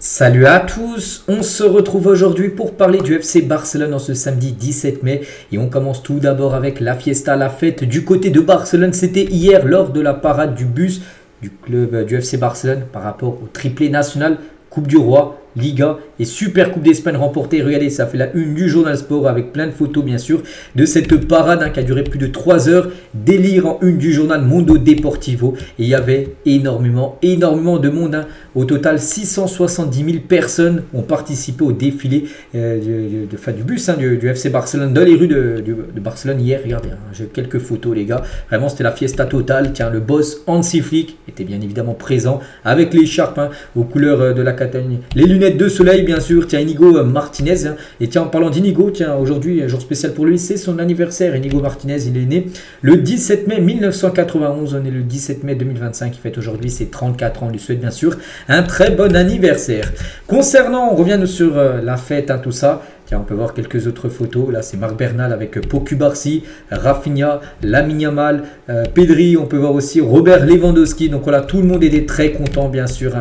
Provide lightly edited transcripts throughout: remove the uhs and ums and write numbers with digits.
Salut à tous, on se retrouve aujourd'hui pour parler du FC Barcelone en ce samedi 17 mai et on commence tout d'abord avec la fiesta, la fête du côté de Barcelone. C'était hier lors de la parade du bus du club du FC Barcelone par rapport au triplé national, Coupe du Roi, Liga et Super Coupe d'Espagne remportée. Regardez, ça fait la une du journal Sport avec plein de photos bien sûr de cette parade qui a duré plus de 3 heures. Délire en une du journal Mundo Deportivo. Et il y avait énormément de monde. Au total, 670 000 personnes ont participé au défilé du bus du FC Barcelone dans les rues de Barcelone hier. Regardez, j'ai quelques photos les gars. Vraiment, c'était la fiesta totale. Tiens, le boss Hansi Flick était bien évidemment présent avec l'écharpe aux couleurs de la Catalogne. Les lunettes de soleil bien sûr, tiens Inigo Martinez, et tiens en parlant d'Inigo, tiens aujourd'hui un jour spécial pour lui, c'est son anniversaire. Inigo Martinez, il est né le 17 mai 1991, on est le 17 mai 2025, il fête aujourd'hui ses 34 ans, on lui souhaite bien sûr un très bon anniversaire. Concernant, on revient sur la fête, tout ça. Tiens, on peut voir quelques autres photos. Là, c'est Marc Bernal avec Pau Cubarsí, Rafinha, Lamine Yamal, Pedri. On peut voir aussi Robert Lewandowski. Donc voilà, tout le monde était très content, bien sûr,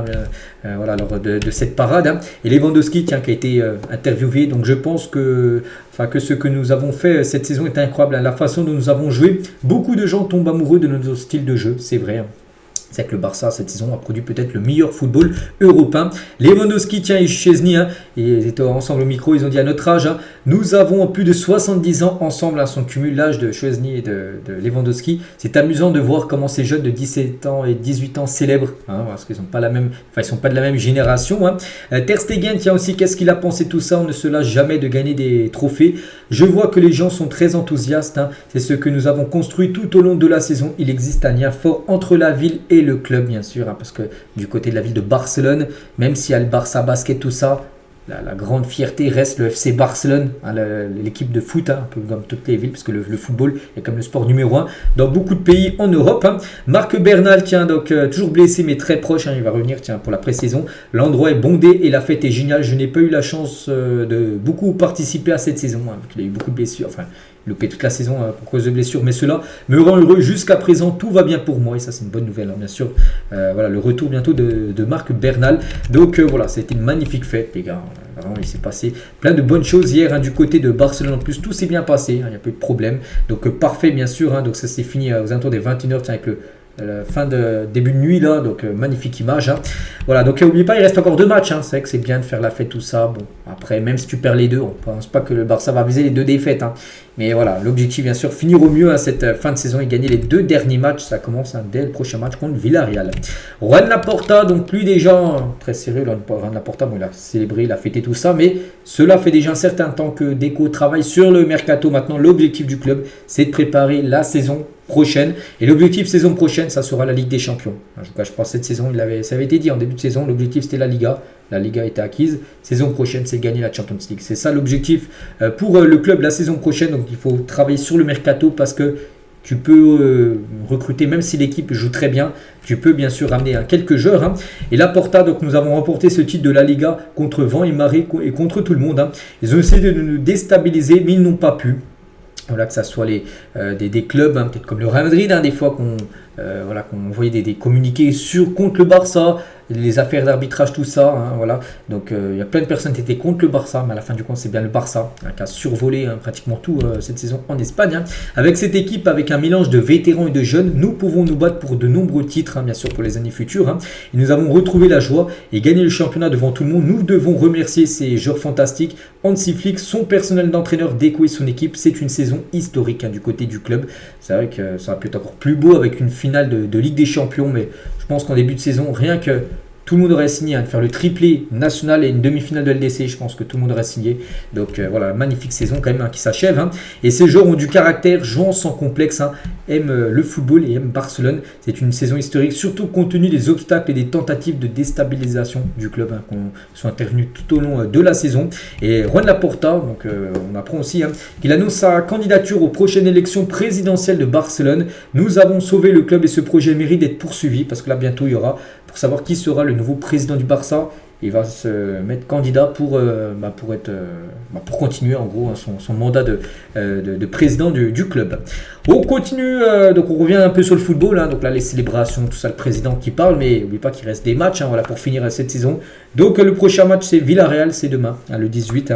voilà, lors de cette parade. Et Lewandowski, tiens, qui a été interviewé. Donc je pense que ce que nous avons fait cette saison est incroyable. La façon dont nous avons joué. Beaucoup de gens tombent amoureux de notre style de jeu, c'est vrai. C'est que le Barça cette saison a produit peut-être le meilleur football européen. Lewandowski, tiens, et Szczesny, ils étaient ensemble au micro, ils ont dit à notre âge, nous avons plus de 70 ans ensemble, son cumul l'âge de Szczesny et de Lewandowski. C'est amusant de voir comment ces jeunes de 17 ans et 18 ans célèbrent, parce qu'ils sont pas de la même génération. Ter Stegen, tiens aussi, qu'est-ce qu'il a pensé de tout ça? On ne se lâche jamais de gagner des trophées. Je vois que les gens sont très enthousiastes. C'est ce que nous avons construit tout au long de la saison. Il existe un lien fort entre la ville et le club bien sûr, parce que du côté de la ville de Barcelone, même s'il y a le Barça Basket, tout ça, la grande fierté reste le FC Barcelone, l'équipe de foot, un peu comme toutes les villes, parce que le football est comme le sport numéro 1 dans beaucoup de pays en Europe. Marc Bernal, tiens, donc toujours blessé mais très proche, il va revenir pour la pré-saison. L'endroit est bondé et la fête est géniale. Je n'ai pas eu la chance de beaucoup participer à cette saison, il a eu beaucoup de blessures, loupé toute la saison pour cause de blessures, mais cela me rend heureux. Jusqu'à présent, tout va bien pour moi et ça c'est une bonne nouvelle, bien sûr. Voilà, le retour bientôt de Marc Bernal. Donc voilà, c'était une magnifique fête les gars. Vraiment, il s'est passé plein de bonnes choses hier du côté de Barcelone. En plus, tout s'est bien passé, il n'y a pas eu de problème. Donc parfait bien sûr, donc ça s'est fini aux alentours des 21h avec la fin de début de nuit là, donc magnifique image. Voilà, donc n'oubliez pas, il reste encore 2 matchs. C'est vrai que c'est bien de faire la fête, tout ça. Bon, après, même si tu perds les deux, on ne pense pas que le Barça va viser les 2 défaites. Mais voilà, l'objectif bien sûr, finir au mieux à cette fin de saison et gagner les 2 derniers matchs. Ça commence dès le prochain match contre Villarreal. Juan Laporta, donc lui déjà très sérieux. Juan Laporta, bon, il a célébré, il a fêté tout ça, mais cela fait déjà un certain temps que Deco travaille sur le mercato. Maintenant, l'objectif du club, c'est de préparer la saison prochaine. Et l'objectif saison prochaine, ça sera la Ligue des Champions. Je pense cette saison, ça avait été dit en début de saison, l'objectif c'était la Liga. La Liga était acquise. Saison prochaine, c'est gagner la Champions League. C'est ça l'objectif pour le club la saison prochaine. Donc il faut travailler sur le mercato parce que tu peux recruter, même si l'équipe joue très bien, tu peux bien sûr ramener quelques joueurs. Et Laporta, donc nous avons remporté ce titre de la Liga contre vent et marée et contre tout le monde. Ils ont essayé de nous déstabiliser, mais ils n'ont pas pu. Voilà, que ça soit des clubs, peut-être comme le Real Madrid, des fois qu'on voyait des communiqués contre le Barça, les affaires d'arbitrage, tout ça. Voilà. Donc il y a plein de personnes qui étaient contre le Barça, mais à la fin du compte, c'est bien le Barça qui a survolé pratiquement tout cette saison en Espagne. Avec cette équipe, avec un mélange de vétérans et de jeunes, nous pouvons nous battre pour de nombreux titres, bien sûr, pour les années futures. Et nous avons retrouvé la joie et gagné le championnat devant tout le monde. Nous devons remercier ces joueurs fantastiques, Hansi Flick, son personnel d'entraîneur, Deco et son équipe. C'est une saison historique du côté du club. C'est vrai que ça aurait pu être encore plus beau avec une finale de Ligue des Champions, mais je pense qu'en début de saison, rien que tout le monde aurait signé, de faire le triplé national et une demi-finale de LDC, je pense que tout le monde aurait signé. Donc voilà, magnifique saison quand même qui s'achève. Et ces joueurs ont du caractère, jouent sans complexe, aiment le football et aiment Barcelone. C'est une saison historique, surtout compte tenu des obstacles et des tentatives de déstabilisation du club qui sont intervenus tout au long de la saison. Et Juan Laporta, donc on apprend aussi qu'il annonce sa candidature aux prochaines élections présidentielles de Barcelone. Nous avons sauvé le club et ce projet mérite d'être poursuivi parce que là bientôt il y aura, pour savoir qui sera le nouveau président du Barça. il va se mettre candidat pour continuer en gros son mandat de président du club. On continue, donc on revient un peu sur le football, donc là les célébrations, tout ça, le président qui parle, mais n'oublie pas qu'il reste des matchs voilà, pour finir cette saison. Donc le prochain match c'est Villarreal, c'est demain, le 18.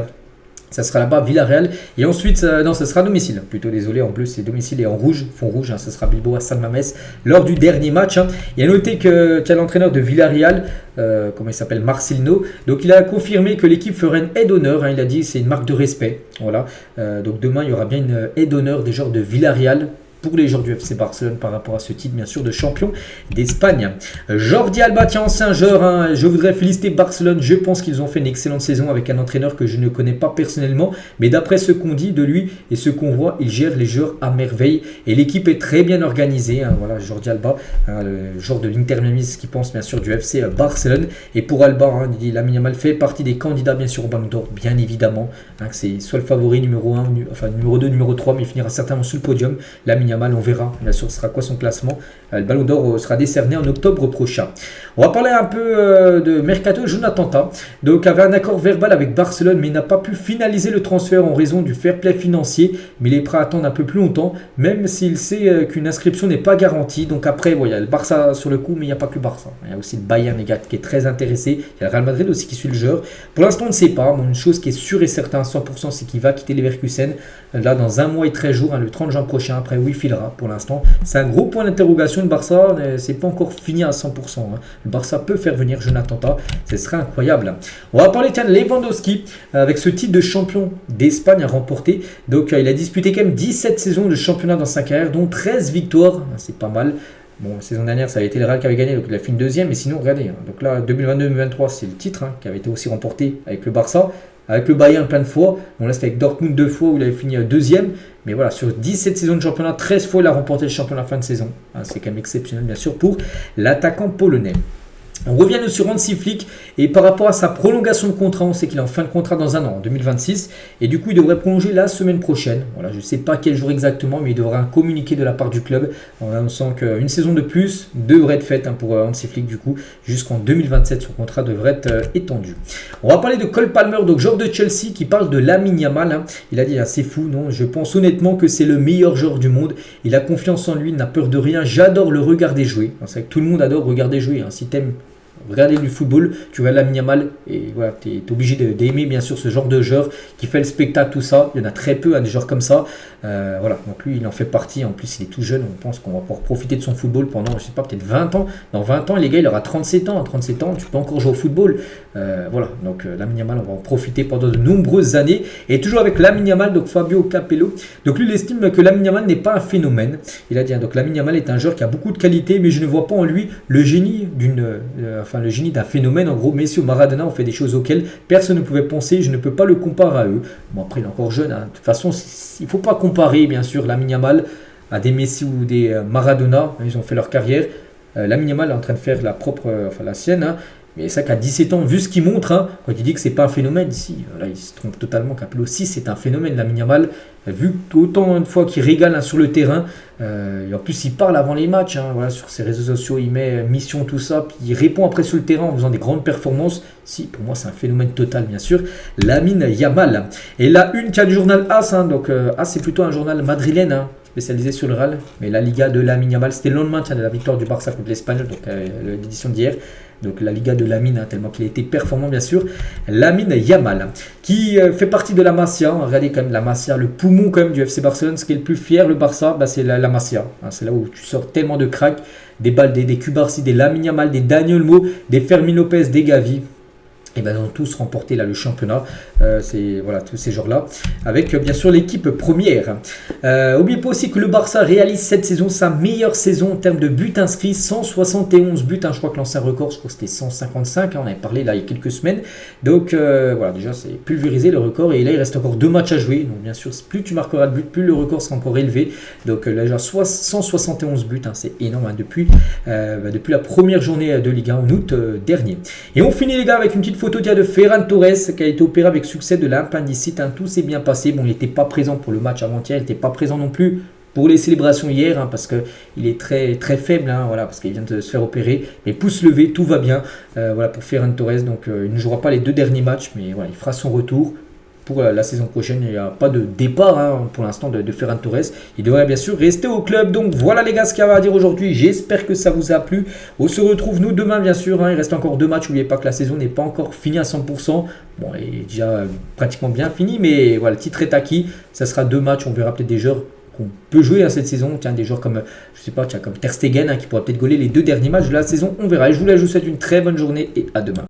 Ça sera là-bas, Villarreal. Et ensuite, ça sera domicile. Plutôt désolé, en bleu, c'est domicile et en rouge, fond rouge. Ça sera Bilbao à San Mamés lors du dernier match. Il y a noté que l'entraîneur de Villarreal, comment il s'appelle, Marcelino, donc il a confirmé que l'équipe ferait une aide d'honneur. Il a dit c'est une marque de respect. Voilà. Donc demain, il y aura bien une aide d'honneur des joueurs de Villarreal pour les joueurs du FC Barcelone par rapport à ce titre bien sûr de champion d'Espagne. Jordi Alba, tiens, ancien joueur, je voudrais féliciter Barcelone, je pense qu'ils ont fait une excellente saison avec un entraîneur que je ne connais pas personnellement, mais d'après ce qu'on dit de lui et ce qu'on voit, il gère les joueurs à merveille et l'équipe est très bien organisée. Voilà, Jordi Alba, le joueur de l'Inter Miami qui pense bien sûr du FC Barcelone. Et pour Alba, il dit Lamine Yamal fait partie des candidats bien sûr au Ballon d'Or, bien évidemment, que c'est soit le favori numéro 1, enfin numéro 2, numéro 3, mais il finira certainement sur le podium. Lamine Yamal, on verra bien sûr ce sera quoi son classement. Le Ballon d'Or sera décerné en octobre prochain. On va parler un peu de Mercato. Jonathan Tah donc avait un accord verbal avec Barcelone mais il n'a pas pu finaliser le transfert en raison du fair play financier, mais il est prêt à attendre un peu plus longtemps même s'il sait qu'une inscription n'est pas garantie. Donc après il y a le Barça sur le coup, mais il n'y a pas que le Barça, il y a aussi le Bayern les gars, qui est très intéressé, il y a le Real Madrid aussi qui suit le joueur. Pour l'instant on ne sait pas, une chose qui est sûre et certaine à 100% c'est qu'il va quitter Leverkusen là dans 1 mois et 13 jours, le 30 juin prochain. Après où il filera pour l'instant, c'est un gros point d'interrogation. Le Barça, c'est pas encore fini à 100%. Le Barça peut faire venir Jonathan Tah, ce serait incroyable. On va parler de Lewandowski avec ce titre de champion d'Espagne à remporter. Donc il a disputé quand même 17 saisons de championnat dans sa carrière, dont 13 victoires, c'est pas mal. Bon, la saison dernière, ça avait été le Real qui avait gagné, donc il a fait une deuxième, mais sinon, regardez. Donc là, 2022-2023, c'est le titre qui avait été aussi remporté avec le Barça. Avec le Bayern plein de fois, on reste avec Dortmund 2 fois où il avait fini deuxième. Mais voilà, sur 17 saisons de championnat, 13 fois il a remporté le championnat à la fin de saison. C'est quand même exceptionnel bien sûr pour l'attaquant polonais. On revient sur Hansi Flick et par rapport à sa prolongation de contrat, on sait qu'il est en fin de contrat dans 1 an, en 2026, et du coup il devrait prolonger la semaine prochaine. Voilà, je ne sais pas quel jour exactement, mais il devra communiquer de la part du club en annonçant qu'une saison de plus devrait être faite pour Hansi Flick du coup jusqu'en 2027. Son contrat devrait être étendu. On va parler de Cole Palmer, donc joueur de Chelsea qui parle de Lamine Yamal. Il a dit c'est fou, non, je pense honnêtement que c'est le meilleur joueur du monde. Il a confiance en lui, il n'a peur de rien. J'adore le regarder jouer. C'est vrai que tout le monde adore regarder jouer. Si t'aimes regarder du football, tu regardes Lamine Yamal et voilà, tu es obligé d'aimer bien sûr ce genre de joueur qui fait le spectacle, tout ça. Il y en a très peu, des joueurs comme ça. Voilà, donc lui il en fait partie. En plus il est tout jeune, on pense qu'on va pouvoir profiter de son football pendant, je sais pas, peut-être 20 ans. Dans 20 ans, les gars, il aura 37 ans. À 37 ans, tu peux encore jouer au football. Voilà, donc Lamine Yamal, on va en profiter pendant de nombreuses années. Et toujours avec Lamine Yamal, donc Fabio Capello. Donc lui, il estime que Lamine Yamal n'est pas un phénomène. Il a dit, donc Lamine Yamal est un joueur qui a beaucoup de qualités, mais je ne vois pas en lui le génie le génie d'un phénomène. En gros, Messi ou Maradona ont fait des choses auxquelles personne ne pouvait penser. Je ne peux pas le comparer à eux. Bon, après, il est encore jeune. De toute façon, il ne faut pas comparer, bien sûr, Lamine Yamal à des Messi ou des Maradona. Ils ont fait leur carrière. Lamine Yamal est en train de faire la sienne. Mais c'est qu'à 17 ans, vu ce qu'il montre, quand il dit que c'est pas un phénomène, il se trompe totalement. Capello aussi, c'est un phénomène, Lamine Yamal. Vu autant de fois qu'il régale sur le terrain, et en plus il parle avant les matchs, voilà, sur ses réseaux sociaux, il met mission, tout ça, puis il répond après sur le terrain en faisant des grandes performances. Pour moi c'est un phénomène total, bien sûr, Lamine Yamal. Et la une qui a du journal AS, donc AS c'est plutôt un journal madrilène, spécialisé sur le Real, mais la Liga de Lamine Yamal, c'était le lendemain de la victoire du Barça contre l'Espagnol, donc l'édition d'hier. Donc la Liga de Lamine, tellement qu'il a été performant bien sûr. Lamine Yamal, qui fait partie de la Masia. Regardez quand même la Masia, le poumon quand même du FC Barcelone. Ce qui est le plus fier, le Barça, c'est la Masia. C'est là où tu sors tellement de cracks. Des Baldé, des Cubarsí, des Lamine Yamal, des Dani Olmo, des Fermín López, des Gavi. Et ils ont tous remporté le championnat, voilà, tous ces joueurs-là, avec bien sûr l'équipe première. N'oubliez pas aussi que le Barça réalise cette saison sa meilleure saison en termes de buts inscrits, 171 buts, je crois que l'ancien record, je crois que c'était 155, on avait parlé là il y a quelques semaines. Donc voilà, déjà c'est pulvérisé le record, et là il reste encore 2 matchs à jouer, donc bien sûr plus tu marqueras de buts, plus le record sera encore élevé. Donc là déjà 171 buts, c'est énorme depuis la première journée de Ligue 1 en août dernier. Et on finit les gars avec une petite photo de Ferran Torres qui a été opéré avec succès de l'appendicite. Tout s'est bien passé. Bon, il n'était pas présent pour le match avant-hier. Il n'était pas présent non plus pour les célébrations hier, parce qu'il est très, très faible, voilà, parce qu'il vient de se faire opérer. Mais pouce levé, tout va bien voilà, pour Ferran Torres. Donc il ne jouera pas les 2 derniers matchs, mais voilà, il fera son retour. Pour la saison prochaine, il n'y a pas de départ pour l'instant de Ferran Torres. Il devrait bien sûr rester au club. Donc voilà les gars ce qu'il y avait à dire aujourd'hui. J'espère que ça vous a plu. On se retrouve nous demain bien sûr. Il reste encore 2 matchs. N'oubliez pas que la saison n'est pas encore finie à 100%. Bon, elle est déjà pratiquement bien finie. Mais voilà, le titre est acquis. Ça sera 2 matchs. On verra peut-être des joueurs qu'on peut jouer cette saison. Tiens, des joueurs comme, je sais pas, comme Ter Stegen qui pourra peut-être gauler les 2 derniers matchs de la saison. On verra. Et je vous souhaite une très bonne journée et à demain.